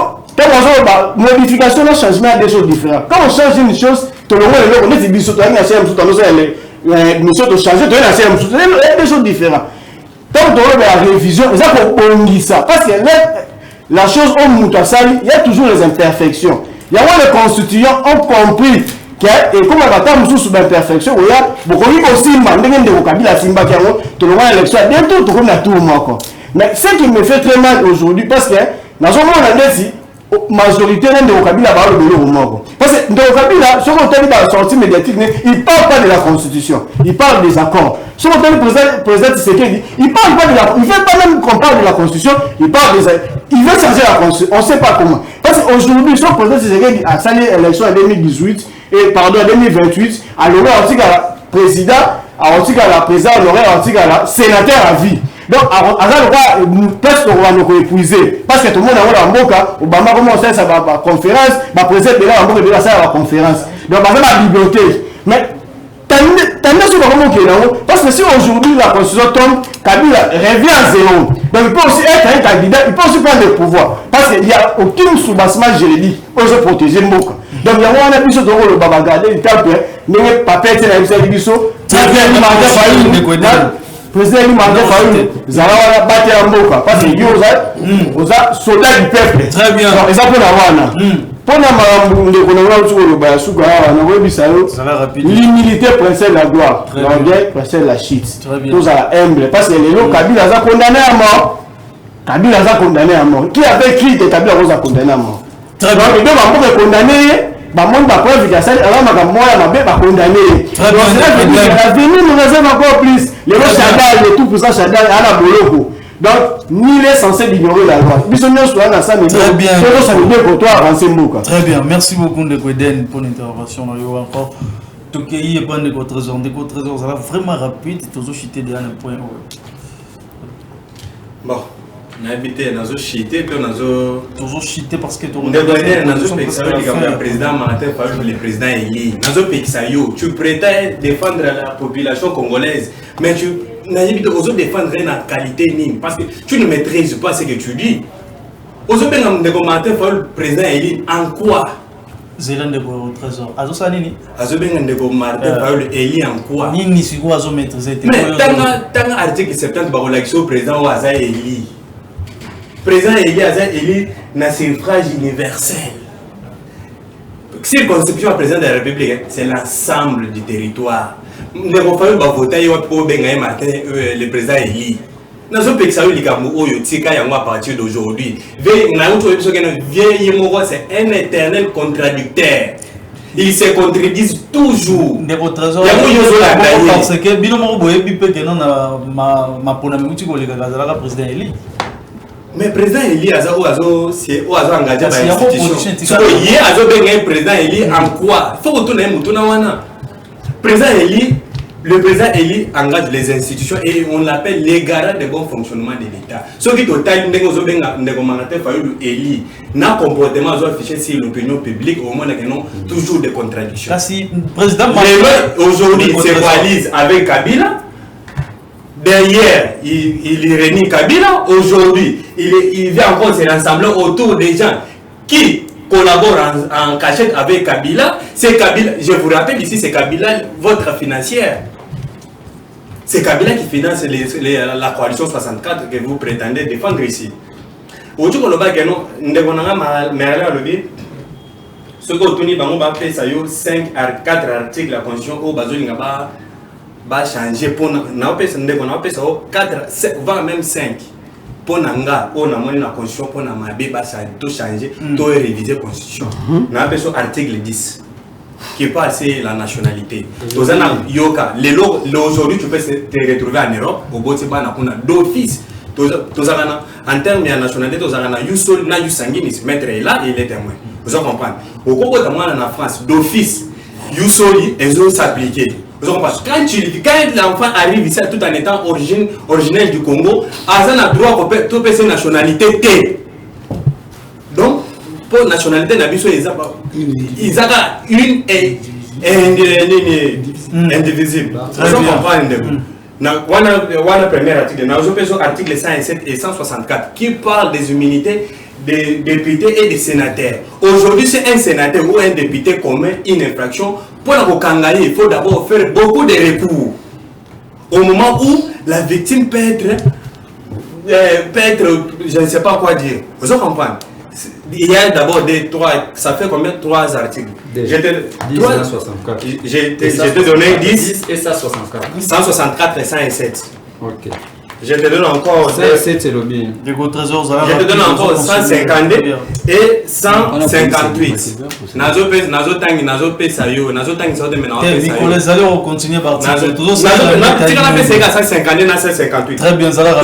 modification, le changement des choses différentes. Quand on change une chose, tout le monde est des choses différentes. Tant que la révision, ça parce que la chose il y a toujours les imperfections. Il y a les constituants ont compris que et comme on va sous imperfection, il y a beaucoup aussi tout le monde élection bientôt tout le monde. Mais ce qui me fait très mal aujourd'hui parce que dans ce moment majorité de Kabila va le mort. Parce que dans Kabila, ce qu'on a sorti médiatique, il ne parle pas de la constitution, il parle des accords. Ce qu'on a président Tshisekedi, il ne parle pas de la, il ne fait pas même qu'on parle de la constitution, il parle des, il veut changer la constitution, on ne sait pas comment. Parce qu'aujourd'hui, ce président Tshisekedi a sali l'élection en 2018 et pardon en 2028, à l'horaire antique à la président, à la président, à l'horaire antique à la sénateur à vie. Donc, presque on va nous épuiser. Parce que tout le monde a un Mboka, Obama commence à faire la conférence, le président de la Mboka de la conférence. Donc, on va la bibliothèque. Mais, parce que si aujourd'hui la constitution tombe, Kabila revient à zéro. Donc, il peut aussi être un candidat, il peut aussi prendre le pouvoir. Parce qu'il n'y a aucun soubassement juridique pour se protéger Mboka. Donc, il y a un épisode de le Babagade, il tape, mais pas peut-être un épisode de Bisso. Très bien, président lui m'a dit zala wana bate ya mboka parce que yo oza soldat du peuple. Très bien. Donc exemple na wana pona makambo ndeko na ngala tsuko loba ya suka wana webisa yo l'humilité précède la gloire, l'orgueil précède la chute. Tous à humble parce que les gens Kabila za condamné à mort. Kabila za condamné à mort. Qui avait écrit que Kabila was condamné à mort? Très bien. Donc on peut condamner monde va preuve qu'il ça alors ma moi ma ba condamné. Donc c'est venu nous réserve encore plus. Les Chadal et tout pour ça Chadal à la boloko. Donc ni les censé ignorer la loi. Bisogno soit dans ça mais très bien. C'est ça veut dire pour toi avancer Mboka. Très bien. Merci beaucoup Ndekweden pour l'intervention encore. Tokei et pas de trésor. De trésor ça va vraiment rapide toujours chiter derrière un point. Bon. On a habité dans un chité, puis on a toujours chité parce que tout le monde est dans un pays le président Martin Fayulu, le président Eli. Dans un pays tu prétends défendre la population congolaise, mais tu n'as pas défendre la qualité nime parce que tu ne maîtrises pas ce que tu dis. Aujourd'hui, Martin Fayulu, le président Eli, en quoi? Zélan de trésor. Azo sanini. Azo benga ndeko Martin Fayulu Eli en quoi? Nini siko azo maîtriser. Mais tant article 70 ba relaxo président wa za Eli. Président Eli Eli na suffrage universel. Si la constitution est président de la République, c'est l'ensemble du territoire. Nous avons fait voter pour le président Eli. Nous avons fait ça à partir d'aujourd'hui. C'est un éternel contradicteur. Ils se contredisent toujours. Parce que président Eli. Mais président Eli c'est engagé par l'institution. Président Eli en quoi? Il faut retourner président Eli, le président Eli engage les institutions et on l'appelle les garants de bon fonctionnement de l'État. Ce qui total Eli n'a comportement affiché sur l'opinion publique au moins toujours des contradictions. Aujourd'hui il se coalise avec Kabila. Derrière, il réunit Kabila. Aujourd'hui, il vient encore se rassembler autour des gens qui collaborent en cachette avec Kabila. C'est Kabila, je vous rappelle ici, c'est Kabila, votre financière. C'est Kabila qui finance la coalition 64 que vous prétendez défendre ici. Aujourd'hui, ce que 4 articles de la constitution au Bazolinga va changer pour nous 4 va même 5 pour nanga on a la constitution pour na mabe va changer tout réviser constitution na besoin article 10 qui parle c'est la nationalité tozana yoka aujourd'hui tu peux te retrouver en Europe au botiba na kuna d'office tozana en termes de nationalité tozana yusol na yusanginis maître est là et il est témoin vous comprenez au Congo en France d'office yusoli ezo s'appliquer. Quand l'enfant arrive ici tout en étant originel du Congo, il a droit à toute cette nationalité. Donc, pour la nationalité, ils ont une indivisible. Vous comprenez? Le premier article, article 107 et 164, qui parle des immunités des députés et des sénateurs. Aujourd'hui, c'est un sénateur ou un député commet une infraction. Pour la Kangali, il faut d'abord faire beaucoup de recours. Au moment où la victime peut être, je ne sais pas quoi dire. Vous comprenez? Il y a d'abord des 3, ça fait combien? 3 articles. J'ai te donné 10 et 164. 164 et 107. Ok. Je te donne encore... C'est lobby. Je te donne encore 150 et 158. Nazo tangi sayo. Nazo tangi sayo de maintenant. Les allez continuer par ça. Très bien, ça va.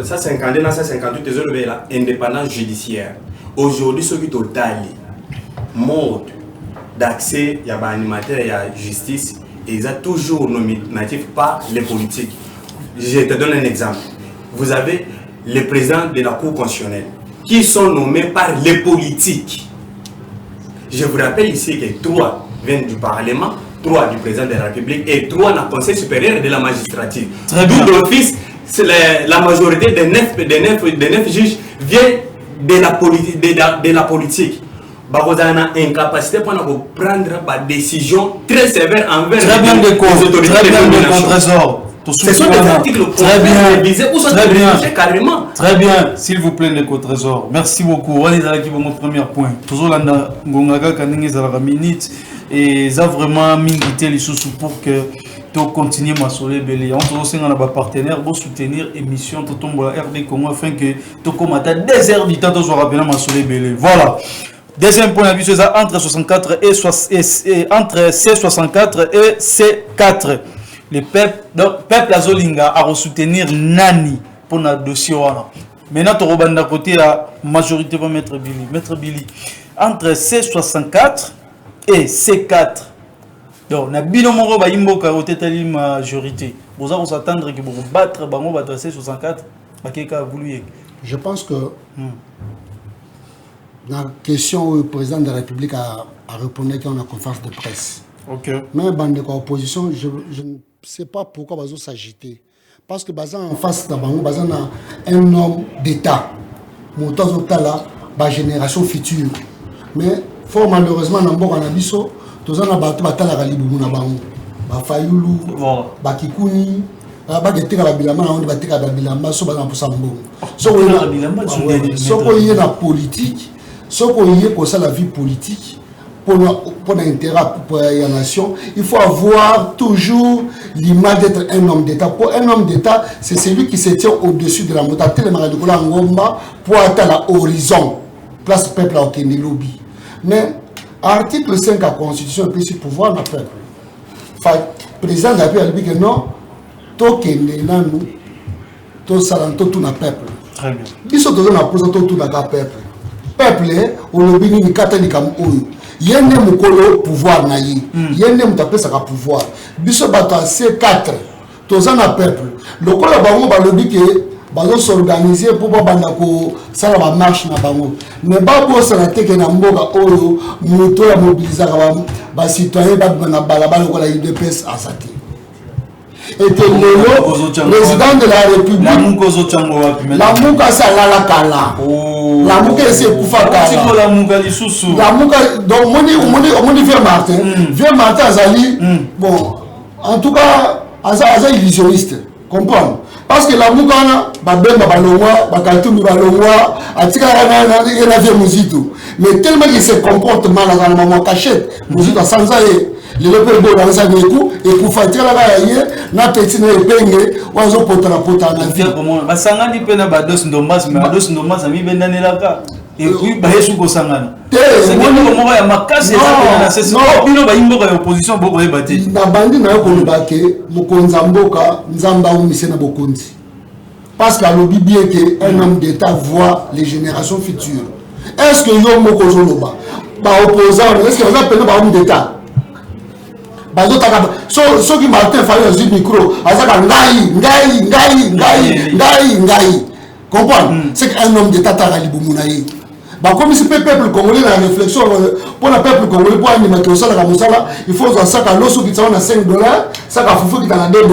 150 et 158, désolé, indépendance judiciaire. Aujourd'hui, ce qui est total, mode d'accès, il y a un animateur, il y a justice, et ils sont toujours nominatifs par les politiques. Je te donne un exemple. Vous avez les présidents de la Cour constitutionnelle qui sont nommés par les politiques. Je vous rappelle ici que 3 viennent du Parlement, 3 du président de la République et 3 dans le Conseil supérieur de la magistrature. D'où d'office, la majorité des 9 juges vient de la politique. Vous avez une incapacité pour prendre des décisions très sévères envers les autorités de Trésor. Ce sont des articles très bien, carrément. Très bien, s'il vous plaît, le Trésor. Merci beaucoup. On est avec mon premier point. Toujours là, on a minute et ça vraiment milité les sous pour que tu continues à soleil belé. On a aussi un partenaire pour soutenir l'émission de Totombola RD Congo afin que tu commentes à 2 heures du temps de soir rapidement à soleil belé. Voilà. Deuxième point de vue, c'est ça entre 64 et entre C64 et C4. Le peuple azolinga a soutenir Nani pour notre dossier. Maintenant, tu rebandes à côté la majorité va mettre Billy. Mettre Billy entre C64 et C4. Donc, na binomoro ba imboka côté tali majorité. Vous allez s'attendre que vous battre bango battre C64 bakeka voulu. Je pense que la question où le président de la République a répondu qu'on a une conférence de presse. OK. Mais bande de opposition, je ne sais pas pourquoi ils s'agiter. Parce que en face de un homme d'État. La génération future. Mais fort malheureusement, dans le Nabiso, tous les gens qui ont Fayulu, Bakikuni, la politique, la vie politique. Pour l'intérêt pour la nation, il faut avoir toujours l'image d'être un homme d'État. Pour un homme d'État, c'est celui qui se tient au-dessus de la montée pour atteindre l'horizon. Place peuple à Okene lobby. Mais article 5 de la Constitution, il peut pouvoir le peuple. Le président de la République a dit que non, tout tout le peuple. Très bien. Il faut tout le peuple. Peuple, au lobby, il y a yende mukolo pouvoir na yi yende mutapesa ka pouvoir biso bato C4 tozana peuple lokola bango balobi ke bazo s'organiser pour banda ko sala ba marche na bango mais ba bosa na teke na mboka oyo muto ya mobiliser ba citoyen ba na balabala lokola UDPS asati et le président de la République la muka salala kala la muka ese kufa kala la muka lisusu la muka donc moni Vieux Martin azali bon en tout cas aza illusionniste comprendre parce que la muka ba bemba balongwa ba kaltumbi balongwa atika na Vieux Muzito mais tellement qu'il se comporte mal dans le moment cachette Muzito sanza le peuple dans sa vie et pour faire la na petit na epenge wazo potana potana vie comment basangani pena ba dos ndombas mais dos ndombas ami bendanelaka et puis ba yesu ko sangana c'est comment ya makasi na c'est bino ba imboka ya opposition boko ebati na bandi na ko lobake mokonza mboka nzamba o mise na bokonzi parce que le bibi était un homme d'État voit les générations futures. Est-ce que yo moko zoloba ba opposant est-ce que on appelle ba homme d'État ceux qui Martin Fayou dans le micro, ngai. Comprends? C'est qu'un homme d'État Tarali Boumounaï. Comme si le peuple congolais dans la réflexion, pour le peuple congolais, pour animer au salaire, il faut un sac à l'eau qui est à $5, sac à foufou qui est à $2,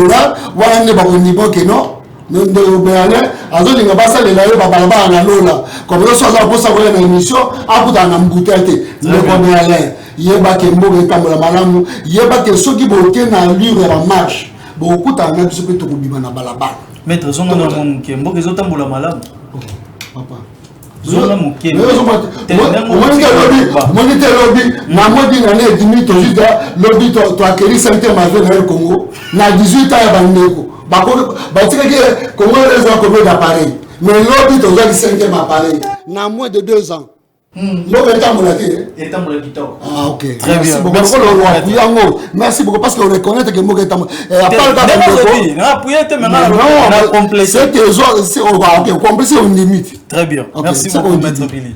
ou un niveau que non. Nous devons aller à zone de Bassa de la Babalaba en Alola. Comme nous sommes pour savoir une émission, à bout d'un embouteillage. Nous devons aller. Yeba ke mboga etambola malamu yeba ke soki boke na lure ya marche beaucoup ta na biso pe to kubima na balabala maître zonga na momuke mboga ezotambola malamu papa zonga moke monite lobby na modi na ne dimi to juste lobby to acquérir santé ma vie na Congo na 18 ans ya bandeko batikaki Congo raison combien d'appareils. Mais l'autre, tu as le 5e appareil. Dans moins de 2 ans. L'autre est en Ah, ok. Très bien. Merci beaucoup parce qu'on reconnaît que Mogo est en on limite. Très bien. Merci beaucoup, Maître Billy.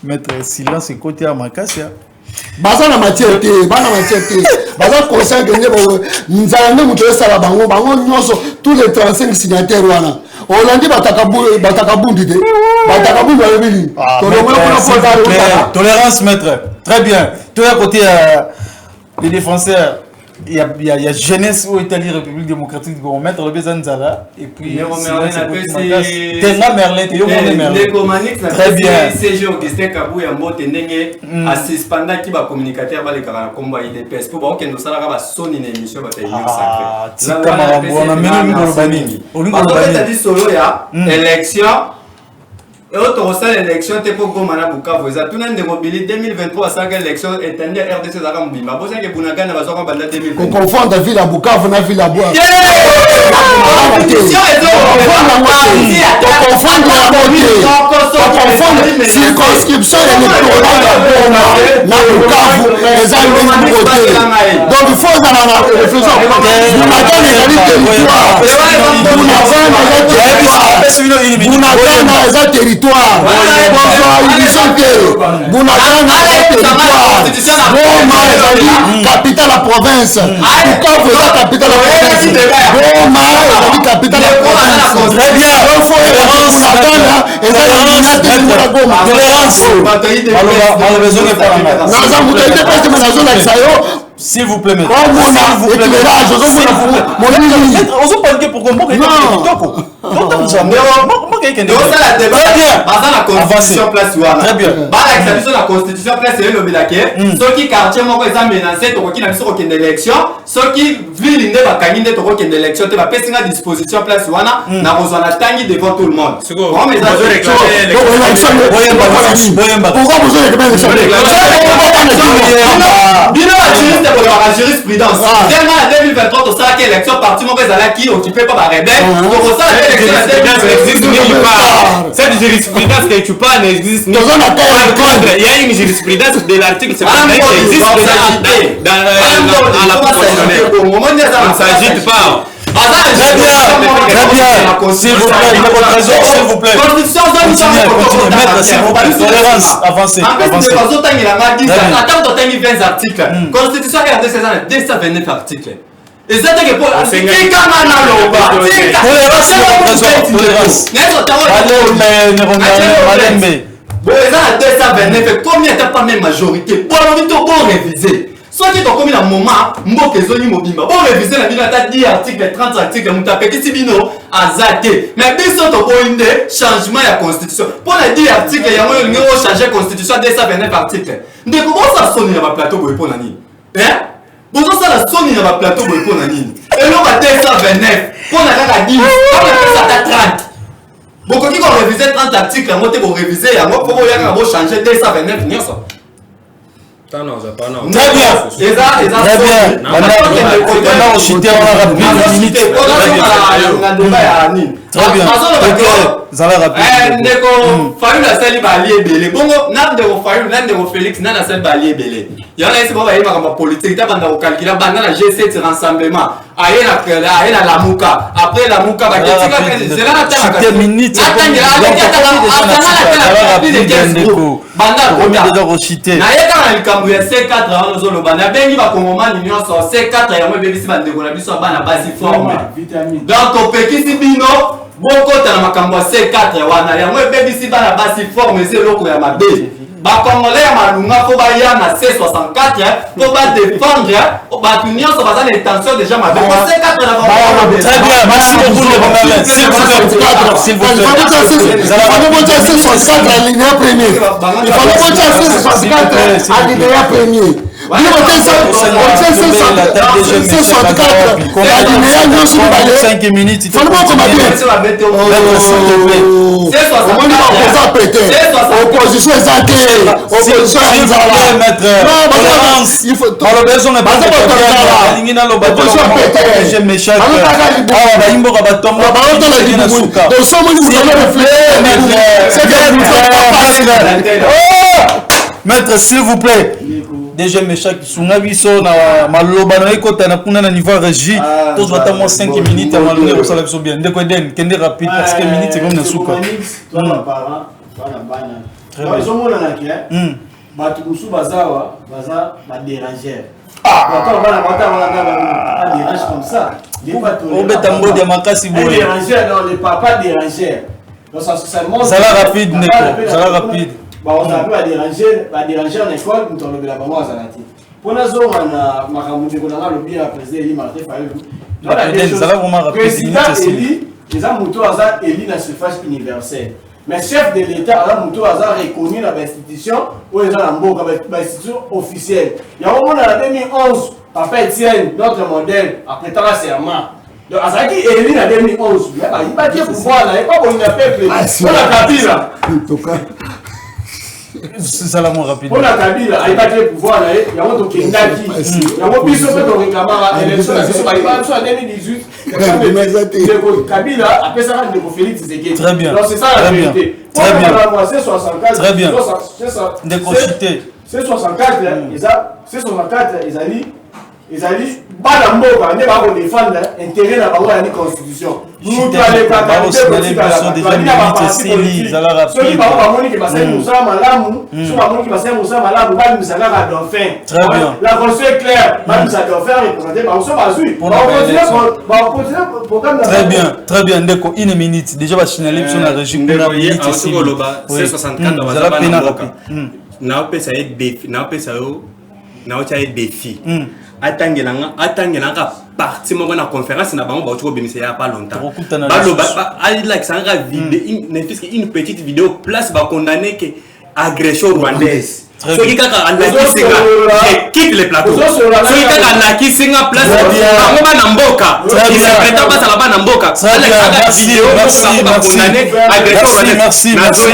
Maître silence et côté à Makassia. Baza na matière te, baza conseil que nous allons nous faire ça bango nyonso tous les 35 signataires wana. Olandi batakabundi te. Batakabundi ba bili. Tolérance maître. Très bien. Toi à côté les défenseurs il y a jeunesse ou Italie République démocratique du Maître le Bezanzala et puis Tenga Merlin très bien CG Augustin Kabou ya mbote ndenge assist pendant qui va communicateur va les combat IDPS pour que nous ça va sonner une émission va faire sacré tika marambo on a mené ngolobani on a dit solo ya élection et autre ça l'élection t'es pour Goma Bukavu ça tout n'en démobili 2023 ça que l'élection étendue RDC ça comme bimba pour ça que Bunagana va sortir en 2023 on confond la ville à Bukavu na ville à Bois circonscription électorale na Bukavu les amis donc il faut dans la réflexion Bunagana territoire capitale la province. Bukavu est la capitale la province. Goma est la capitale la province. Très bien. S'il vous plaît, maître. Très bien. La constitution place est le ceux qui quartier mon menacé to qui élection ceux qui ville ne va gagner de élection te va passer à disposition place wana na kozana tangi devant tout le monde. Pourquoi vous avez élection la jurisprudence. Tellement en 2023, tu sais que l'élection partie, mon président qui occupé par la rebelle, pour ça, l'élection n'existe pas. Cette jurisprudence que tu parles n'existe pas. Il y a une jurisprudence de l'article 79 qui existe dans la proportionnelle. On ne s'agit pas. Très bien, s'il vous plaît, s'il vous plaît. Continuez, maître, s'il vous plaît, tolérance, avancez. Attends, tu as mis 20 articles. Constitution RDC, 229 articles. Et ça, c'est que pour la combien t'as pas même majorité pour réviser. Soit qui t'ont commis un moment, mboke zoni mobimba. Bon réviser la bino ta 10 articles, 30 articles, muta petit bino azate. Mais biso to boinde changement ya constitution. Pour les 10 articles, ya mo ngeo changer constitution 229 articles. Ndeko comment ça sonne na plateau boy pour nani? Hein? Bon ça la sonne na plateau boy pour nani? Et là va 229 pour na kaka 10, on a ça 30. Bon quand on réviser 30 articles, moi te pour réviser, moi pour ya ka changer 229 nyonso. Très bien. Très bien. Maintenant, on chute, on a rapide. Très bien. Zala rapide. Ndeko Fayou la sali balié belé. Bongo Nandeko Fayou, Nandeko Félix, Nana sali balié belé. Il y en a ici pour aller ma politique. T'as pas de calculer. Banda la G7 rassemblement. Aïe la Lamuka. Après la Muka, bah c'est là la terre. C'était minute. Banda combien de temps rechuté? Na yeka na likambu ya C4 wana zolo bana bengi ba kongomani nyonso C4 ya mo bebisi ba ndeko na biso bana basi forme. Donc opekisi bino boko ta na makambo ya C4 wana ya mo bebisi bana basi forme ze loko ya mabe. Ba Congolais ya malunga ko ba ya na C64 ko ba défendre ba union so ba za l'intention déjà mabe. C4 na ba. Très bien, merci beaucoup les Congolais. S'il vous plaît, s'il vous plaît. Il faut voter C64 alinéa premier. Il faut voter C64 alinéa premier. Maître, s'il vous plaît. Déjà, Méchak, Sungabiso, Maloba, na kuna na niveau régie. Tous attendons 5 minutes avant de faire ça bien. De quoi den, qu'est rapide parce que minutes c'est comme na souka. Toi na parent, toi na bana. Très bien. Ils ont mon anaki hein. Batukusu bazawa, baza ba déranger. Quand on va la matin on dérange comme ça. On bet en mode de makasi boy. Déranger non, les papas déranger. Donc ça monte. Ça va rapide Neko, ça va rapide. On a pu déranger en école, nous avons la maman à Zalati. Pour la zone, on a Makamouté, on a le bien à président Eli Martin Fayou. Ça va vraiment rapide. Président Eli, les Amouto Hazard Eli dans la surface universelle. Mais chef de l'État, Amouto Hazard reconnu dans l'institution, ou les gens dans l'institution officielle. Il y a un moment en 2011, Papa Etienne, notre modèle, après tant la serment. Donc, à ça qui est élu en 2011, il n'y a pas de pouvoir, il n'y a pas de peuple. On a Kabila. C'est ça la moins rapide. On a Kabila, il n'y a pas de pouvoir, il y a un autre qui est Ndaki. Il y a un autre qui est réclamé à l'élection en 2018. Kabila, après ça, il faut Félix Tshisekedi. Très bien. Donc, c'est ça la vérité. Très bien. C'est 64. Très bien. C'est 64, c'est 64, ils allaient pas dans le mot, ils vont défendre l'intérêt de la constitution. Nous allons pas la constitution est claire. Très bien, très bien. Ndeko, une minute. Déjà, va signaler sur la région. C'est 64 défi. Attendez, parti mon na conférence na bango ba tu il y a pas longtemps. Une petite vidéo place va condamner que agression rwandaise. Ceux qui quitte les plateaux. Ceux qui singa place bango na mboka. Ils se prétendent pas ça là-bas na mboka. Merci, condamner agression rwandaise. Merci.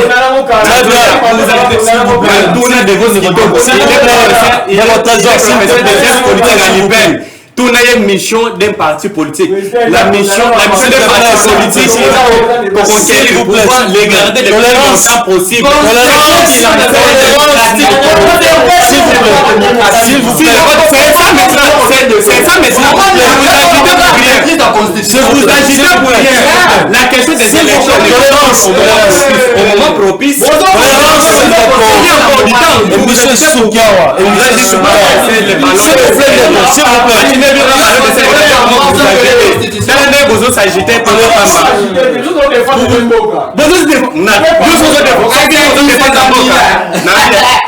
Tout n'est une mission d'un parti politique. La mission d'un parti politique, c'est pour conquérir le pouvoir, les garder le plus longtemps possible. S'il vous plaît. C'est ça maintenant. Vous agitez pour rien. La question des élections au moment propice.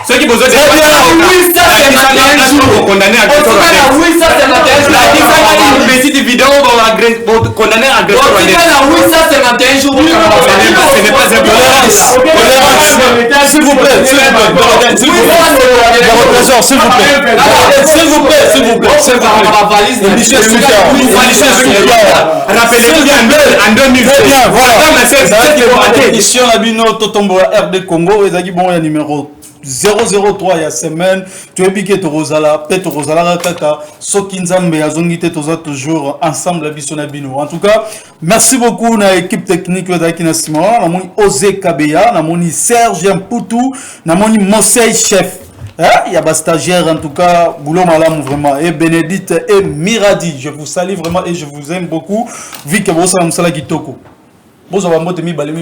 Ceux qui besoin de condamner à une petite vidéo pour condamner à s'il vous plaît, rappelez en 2000. Voilà. Émission la bino Totombola RD Congo et bon il y a numéro 003 il y a semaine tu es piqué to Rosala peut-être Rosala kaka Sokinzambe azongite toza toujours ensemble la biso na bino. En tout cas, merci beaucoup na équipe technique de Dakina Simon, na moni Ozé Kabeya, na moni Serge Poutou, na moni Mosei chef. Il y a des stagiaires en tout cas, boulot malam vraiment, et Bénédicte et Miradi, je vous salue vraiment et je vous aime beaucoup, vu que vous savez que vous kitoko. Vous avez un peu de balé,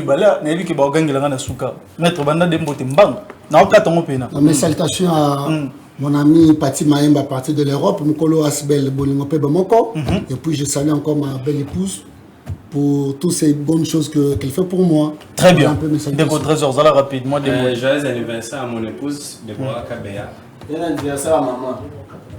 mais vu que vous avez un souka. Maître Banda de Mbote Mbang, na okata mo pena. Mes salutations à mon ami Pati Maemba, parti de l'Europe, Mokolo Asbel Bolingope Bamoko, et puis je salue encore ma belle épouse pour toutes ces bonnes choses qu'elle fait pour moi. Très bien. Dès vos trésors, allez rapide. Moi, joyeux anniversaire à mon épouse, Deborah Kabeya. Joyeux anniversaire à maman.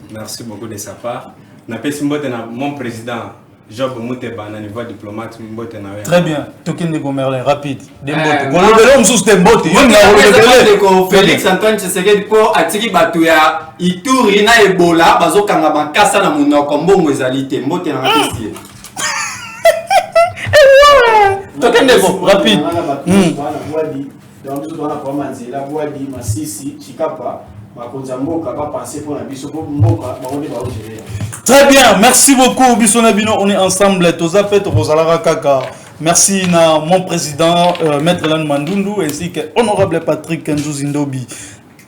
Merci beaucoup de sa part. Mon président, Job Mouteba na niveau diplomate mbote na we. Très bien. Tokende ko Merlin rapide. Dembote. Voilà. Golobelo msusu tembote. Yo na golobelo ko Félix Antoine Tshisekedi po atiki batu ya Ituri na Ebola bazokanga makasa na munoko mbongo ezali te mbote na ngapesi. Tokende ko rapide. Donc nous doit pas manzela boadi masisi chikapa makonza mboka ba penser pour na biso mboka ba on va gérer. Très bien, merci beaucoup Bisona Bino, on est ensemble toza fait Rosalara Kaka. Merci na mon président Maître Lan Mandundu ainsi que honorable Patrick Nzuzindobi.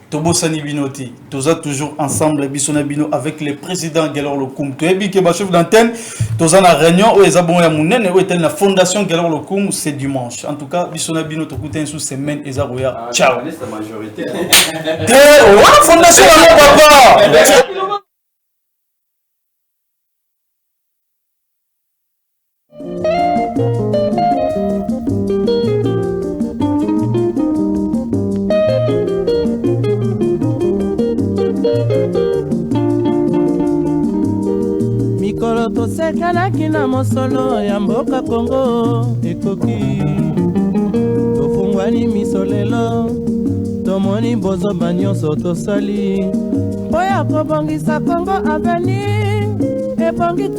Tobo Sani Binoti, toza toujours ensemble Bisona Bino avec le président Gelor Lokum. Tu es bien que ba chef d'antenne, toza na réunion où ezabon ya munene où était la fondation Gelor Lokum c'est dimanche. En tout cas, Bisona Bino to coûter sous semaine ezaroya. Ciao. C'est la majorité. Eh, fondation la papa. mikolo tosekanaki na mosolo ya mboka Kongo ekoki tofungwani miso lelo tomoni bozoba nyonso tosali mpo ya kobongisa Kongo aveni ebongi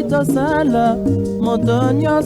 tosala moto nyonso